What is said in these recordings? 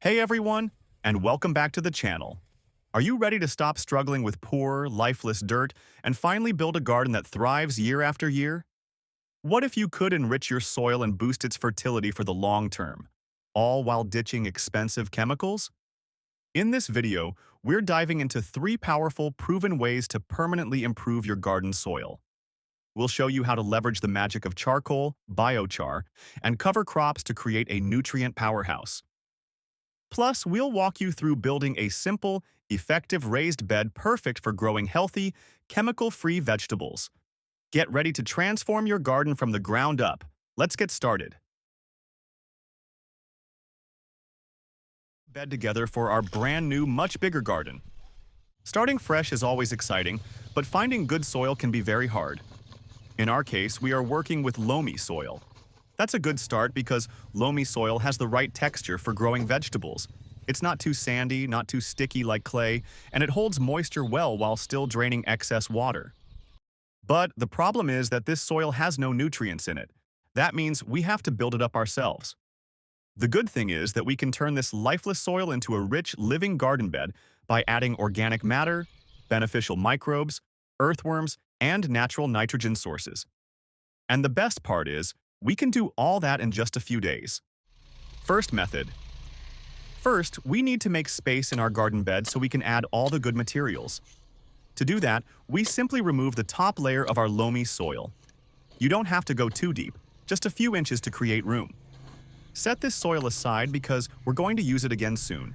Hey everyone, and welcome back to the channel. Are you ready to stop struggling with poor, lifeless dirt and finally build a garden that thrives year after year? What if you could enrich your soil and boost its fertility for the long term, all while ditching expensive chemicals? In this video, we're diving into 3 powerful, proven ways to permanently improve your garden soil. We'll show you how to leverage the magic of charcoal, biochar, and cover crops to create a nutrient powerhouse. Plus, we'll walk you through building a simple, effective raised bed perfect for growing healthy, chemical-free vegetables. Get ready to transform your garden from the ground up. Let's get started. Bed together for our brand new, much bigger garden. Starting fresh is always exciting, but finding good soil can be very hard. In our case, we are working with loamy soil. That's a good start because loamy soil has the right texture for growing vegetables. It's not too sandy, not too sticky like clay, and it holds moisture well while still draining excess water. But the problem is that this soil has no nutrients in it. That means we have to build it up ourselves. The good thing is that we can turn this lifeless soil into a rich, living garden bed by adding organic matter, beneficial microbes, earthworms, and natural nitrogen sources. And the best part is, we can do all that in just a few days. First method. First, we need to make space in our garden bed so we can add all the good materials. To do that, we simply remove the top layer of our loamy soil. You don't have to go too deep, just a few inches to create room. Set this soil aside because we're going to use it again soon.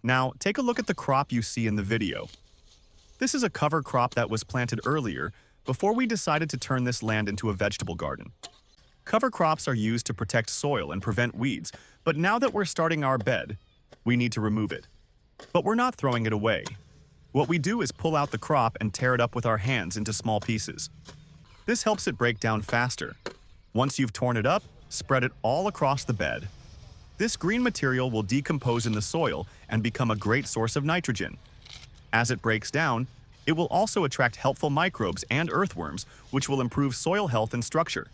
Now, take a look at the crop you see in the video. This is a cover crop that was planted earlier before we decided to turn this land into a vegetable garden. Cover crops are used to protect soil and prevent weeds, but now that we're starting our bed, we need to remove it. But we're not throwing it away. What we do is pull out the crop and tear it up with our hands into small pieces. This helps it break down faster. Once you've torn it up, spread it all across the bed. This green material will decompose in the soil and become a great source of nitrogen. As it breaks down, it will also attract helpful microbes and earthworms, which will improve soil health and structure.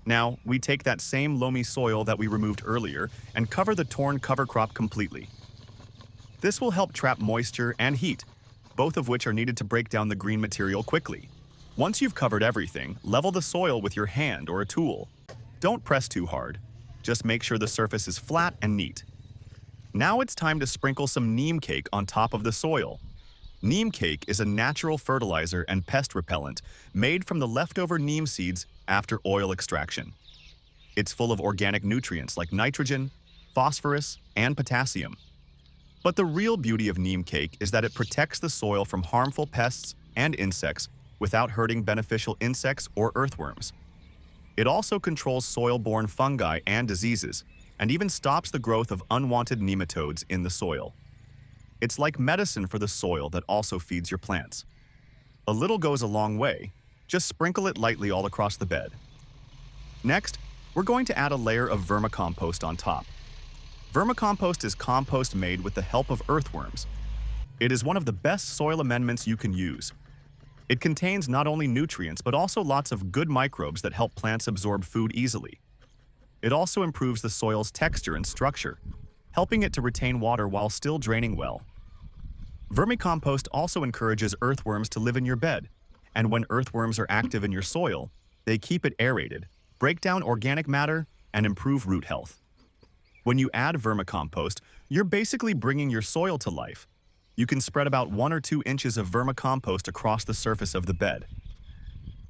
Now, we take that same loamy soil that we removed earlier and cover the torn cover crop completely. This will help trap moisture and heat, both of which are needed to break down the green material quickly. Once you've covered everything, level the soil with your hand or a tool. Don't press too hard. Just make sure the surface is flat and neat. Now it's time to sprinkle some neem cake on top of the soil. Neem cake is a natural fertilizer and pest repellent made from the leftover neem seeds after oil extraction. It's full of organic nutrients like nitrogen, phosphorus, and potassium. But the real beauty of neem cake is that it protects the soil from harmful pests and insects without hurting beneficial insects or earthworms. It also controls soil-borne fungi and diseases, and even stops the growth of unwanted nematodes in the soil. It's like medicine for the soil that also feeds your plants. A little goes a long way. Just sprinkle it lightly all across the bed. Next, we're going to add a layer of vermicompost on top. Vermicompost is compost made with the help of earthworms. It is one of the best soil amendments you can use. It contains not only nutrients but also lots of good microbes that help plants absorb food easily. It also improves the soil's texture and structure, helping it to retain water while still draining well. Vermicompost also encourages earthworms to live in your bed, and when earthworms are active in your soil, they keep it aerated, break down organic matter, and improve root health. When you add vermicompost, you're basically bringing your soil to life. You can spread about 1 or 2 inches of vermicompost across the surface of the bed.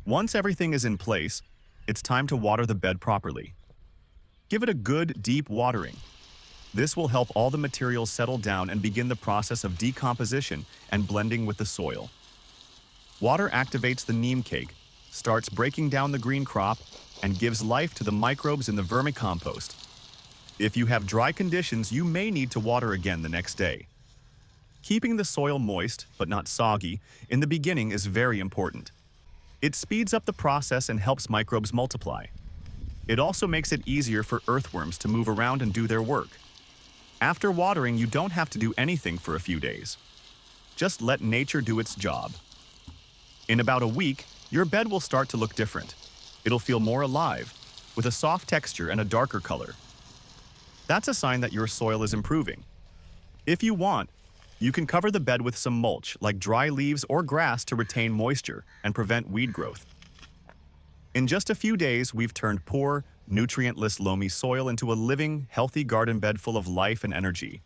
Once everything is in place, it's time to water the bed properly. Give it a good, deep watering. This will help all the materials settle down and begin the process of decomposition and blending with the soil. Water activates the neem cake, starts breaking down the green crop, and gives life to the microbes in the vermicompost. If you have dry conditions, you may need to water again the next day. Keeping the soil moist, but not soggy, in the beginning is very important. It speeds up the process and helps microbes multiply. It also makes it easier for earthworms to move around and do their work. After watering, you don't have to do anything for a few days. Just let nature do its job. In about a week, your bed will start to look different. It'll feel more alive, with a soft texture and a darker color. That's a sign that your soil is improving. If you want, you can cover the bed with some mulch, like dry leaves or grass, to retain moisture and prevent weed growth. In just a few days, we've turned poor, nutrient-less loamy soil into a living, healthy garden bed full of life and energy.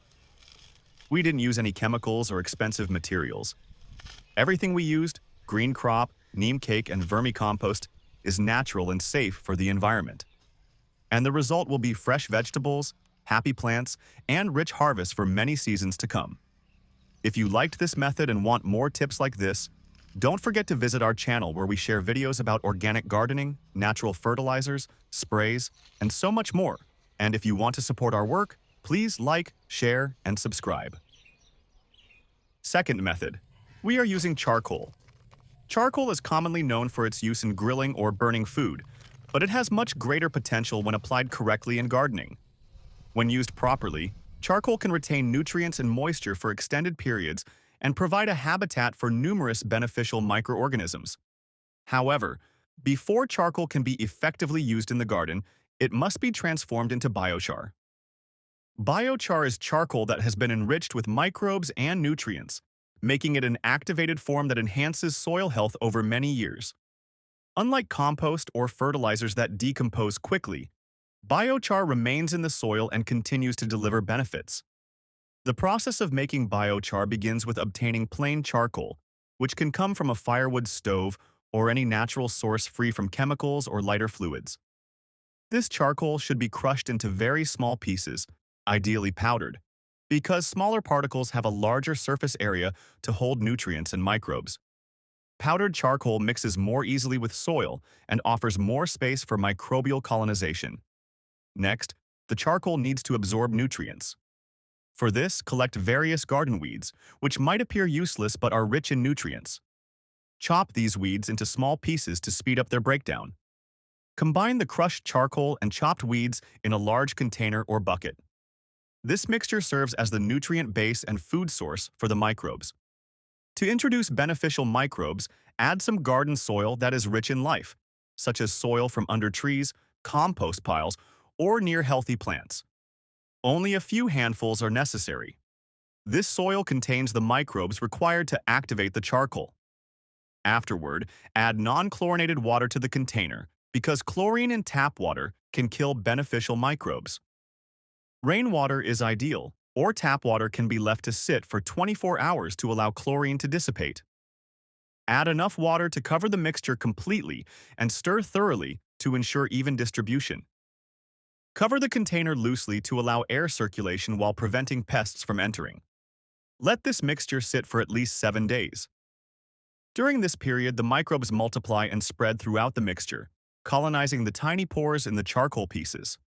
We didn't use any chemicals or expensive materials. Everything we used, green crop, neem cake, and vermicompost, is natural and safe for the environment. And the result will be fresh vegetables, happy plants, and rich harvests for many seasons to come. If you liked this method and want more tips like this, don't forget to visit our channel where we share videos about organic gardening, natural fertilizers, sprays, and so much more. And if you want to support our work, please like, share, and subscribe. Second method. We are using charcoal. Charcoal is commonly known for its use in grilling or burning food, but it has much greater potential when applied correctly in gardening. When used properly, charcoal can retain nutrients and moisture for extended periods and provide a habitat for numerous beneficial microorganisms. However, before charcoal can be effectively used in the garden, it must be transformed into biochar. Biochar is charcoal that has been enriched with microbes and nutrients, making it an activated form that enhances soil health over many years. Unlike compost or fertilizers that decompose quickly, biochar remains in the soil and continues to deliver benefits. The process of making biochar begins with obtaining plain charcoal, which can come from a firewood stove or any natural source free from chemicals or lighter fluids. This charcoal should be crushed into very small pieces, ideally powdered, because smaller particles have a larger surface area to hold nutrients and microbes. Powdered charcoal mixes more easily with soil and offers more space for microbial colonization. Next, the charcoal needs to absorb nutrients. For this, collect various garden weeds, which might appear useless but are rich in nutrients. Chop these weeds into small pieces to speed up their breakdown. Combine the crushed charcoal and chopped weeds in a large container or bucket. This mixture serves as the nutrient base and food source for the microbes. To introduce beneficial microbes, add some garden soil that is rich in life, such as soil from under trees, compost piles, or near healthy plants. Only a few handfuls are necessary. This soil contains the microbes required to activate the charcoal. Afterward, add non-chlorinated water to the container because chlorine in tap water can kill beneficial microbes. Rainwater is ideal, or tap water can be left to sit for 24 hours to allow chlorine to dissipate. Add enough water to cover the mixture completely and stir thoroughly to ensure even distribution. Cover the container loosely to allow air circulation while preventing pests from entering. Let this mixture sit for at least 7 days. During this period, the microbes multiply and spread throughout the mixture, colonizing the tiny pores in the charcoal pieces.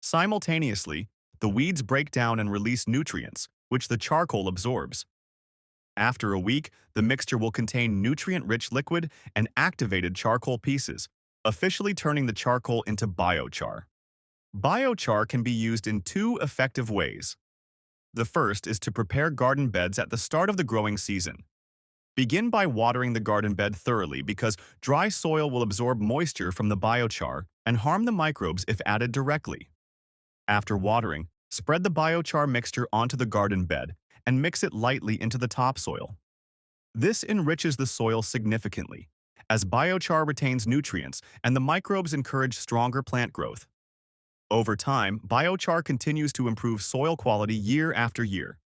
Simultaneously, the weeds break down and release nutrients, which the charcoal absorbs. After a week, the mixture will contain nutrient-rich liquid and activated charcoal pieces, officially turning the charcoal into biochar. Biochar can be used in 2 effective ways. The first is to prepare garden beds at the start of the growing season. Begin by watering the garden bed thoroughly because dry soil will absorb moisture from the biochar and harm the microbes if added directly. After watering, spread the biochar mixture onto the garden bed and mix it lightly into the topsoil. This enriches the soil significantly, as biochar retains nutrients and the microbes encourage stronger plant growth. Over time, biochar continues to improve soil quality year after year.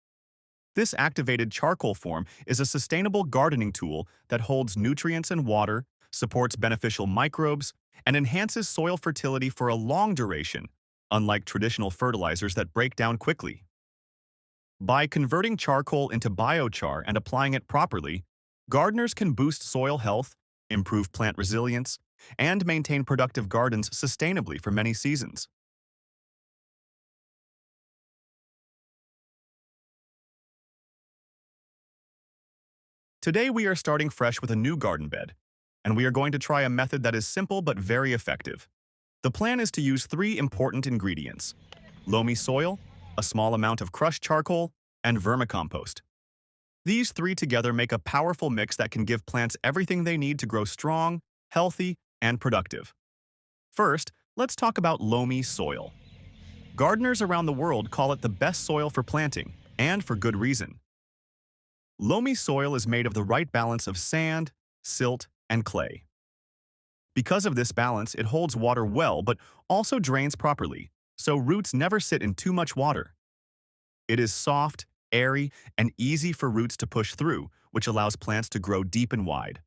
This activated charcoal form is a sustainable gardening tool that holds nutrients and water, supports beneficial microbes, and enhances soil fertility for a long duration, unlike traditional fertilizers that break down quickly. By converting charcoal into biochar and applying it properly, gardeners can boost soil health, improve plant resilience, and maintain productive gardens sustainably for many seasons. Today we are starting fresh with a new garden bed, and we are going to try a method that is simple but very effective. The plan is to use three important ingredients: loamy soil, a small amount of crushed charcoal, and vermicompost. These three together make a powerful mix that can give plants everything they need to grow strong, healthy, and productive. First, let's talk about loamy soil. Gardeners around the world call it the best soil for planting, and for good reason. Loamy soil is made of the right balance of sand, silt, and clay. Because of this balance, it holds water well but also drains properly, so roots never sit in too much water. It is soft, airy, and easy for roots to push through, which allows plants to grow deep and wide.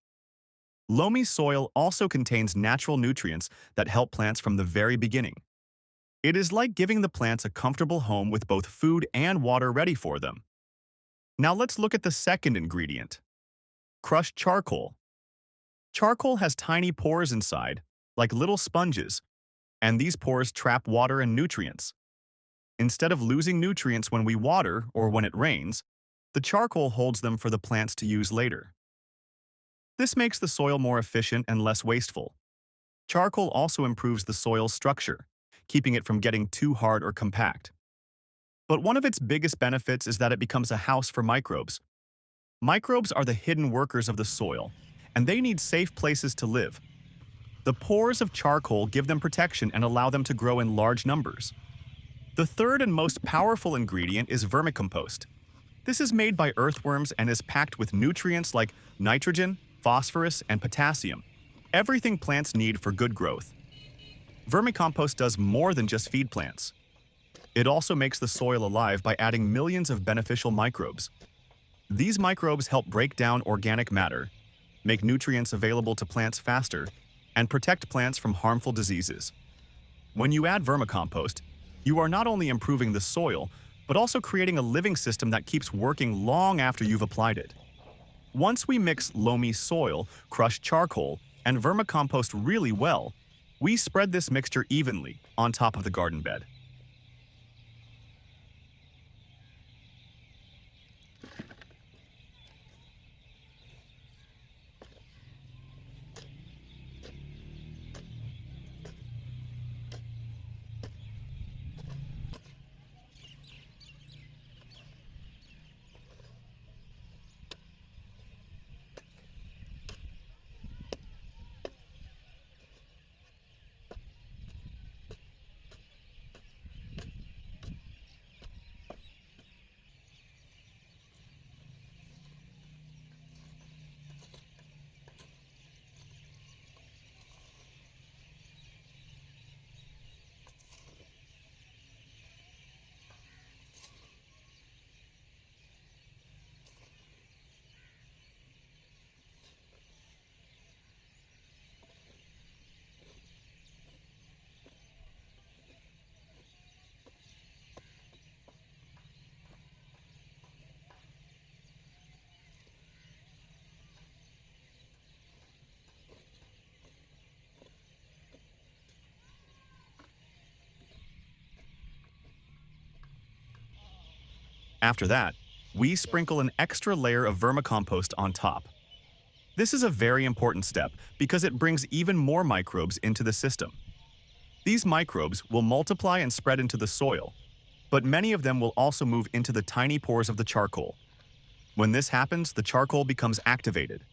Loamy soil also contains natural nutrients that help plants from the very beginning. It is like giving the plants a comfortable home with both food and water ready for them. Now let's look at the second ingredient: crushed charcoal. Charcoal has tiny pores inside, like little sponges, and these pores trap water and nutrients. Instead of losing nutrients when we water or when it rains, the charcoal holds them for the plants to use later. This makes the soil more efficient and less wasteful. Charcoal also improves the soil's structure, keeping it from getting too hard or compact. But one of its biggest benefits is that it becomes a house for microbes. Microbes are the hidden workers of the soil, and they need safe places to live. The pores of charcoal give them protection and allow them to grow in large numbers. The third and most powerful ingredient is vermicompost. This is made by earthworms and is packed with nutrients like nitrogen, phosphorus, and potassium, everything plants need for good growth. Vermicompost does more than just feed plants. It also makes the soil alive by adding millions of beneficial microbes. These microbes help break down organic matter, make nutrients available to plants faster, and protect plants from harmful diseases. When you add vermicompost, you are not only improving the soil, but also creating a living system that keeps working long after you've applied it. Once we mix loamy soil, crushed charcoal, and vermicompost really well, we spread this mixture evenly on top of the garden bed. After that, we sprinkle an extra layer of vermicompost on top. This is a very important step because it brings even more microbes into the system. These microbes will multiply and spread into the soil, but many of them will also move into the tiny pores of the charcoal. When this happens, the charcoal becomes activated.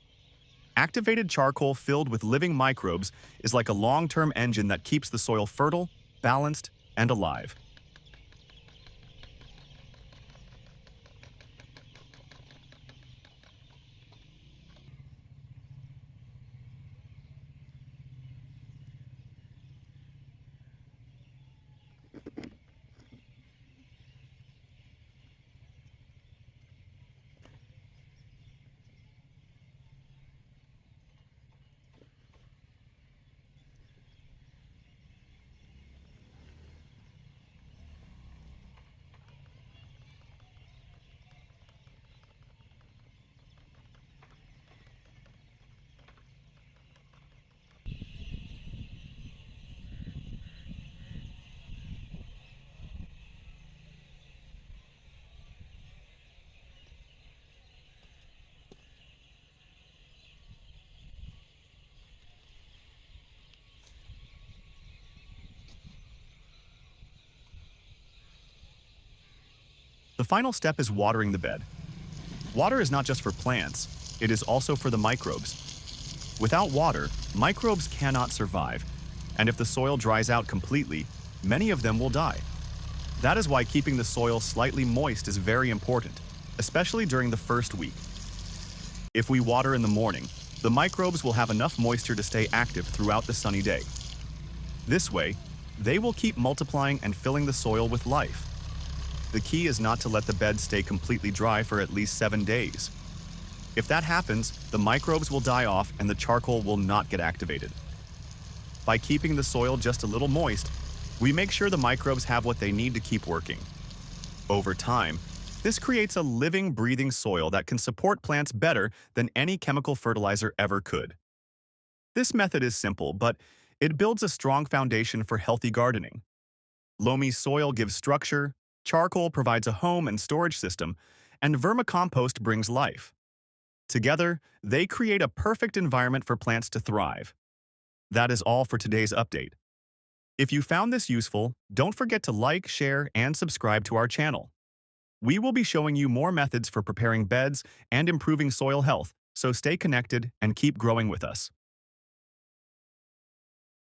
Activated charcoal filled with living microbes is like a long-term engine that keeps the soil fertile, balanced, and alive. The final step is watering the bed. Water is not just for plants, it is also for the microbes. Without water, microbes cannot survive, and if the soil dries out completely, many of them will die. That is why keeping the soil slightly moist is very important, especially during the first week. If we water in the morning, the microbes will have enough moisture to stay active throughout the sunny day. This way, they will keep multiplying and filling the soil with life. The key is not to let the bed stay completely dry for at least 7 days. If that happens, the microbes will die off and the charcoal will not get activated. By keeping the soil just a little moist, we make sure the microbes have what they need to keep working. Over time, this creates a living, breathing soil that can support plants better than any chemical fertilizer ever could. This method is simple, but it builds a strong foundation for healthy gardening. Loamy soil gives structure, charcoal provides a home and storage system, and vermicompost brings life. Together, they create a perfect environment for plants to thrive. That is all for today's update. If you found this useful, don't forget to like, share, and subscribe to our channel. We will be showing you more methods for preparing beds and improving soil health, so stay connected and keep growing with us.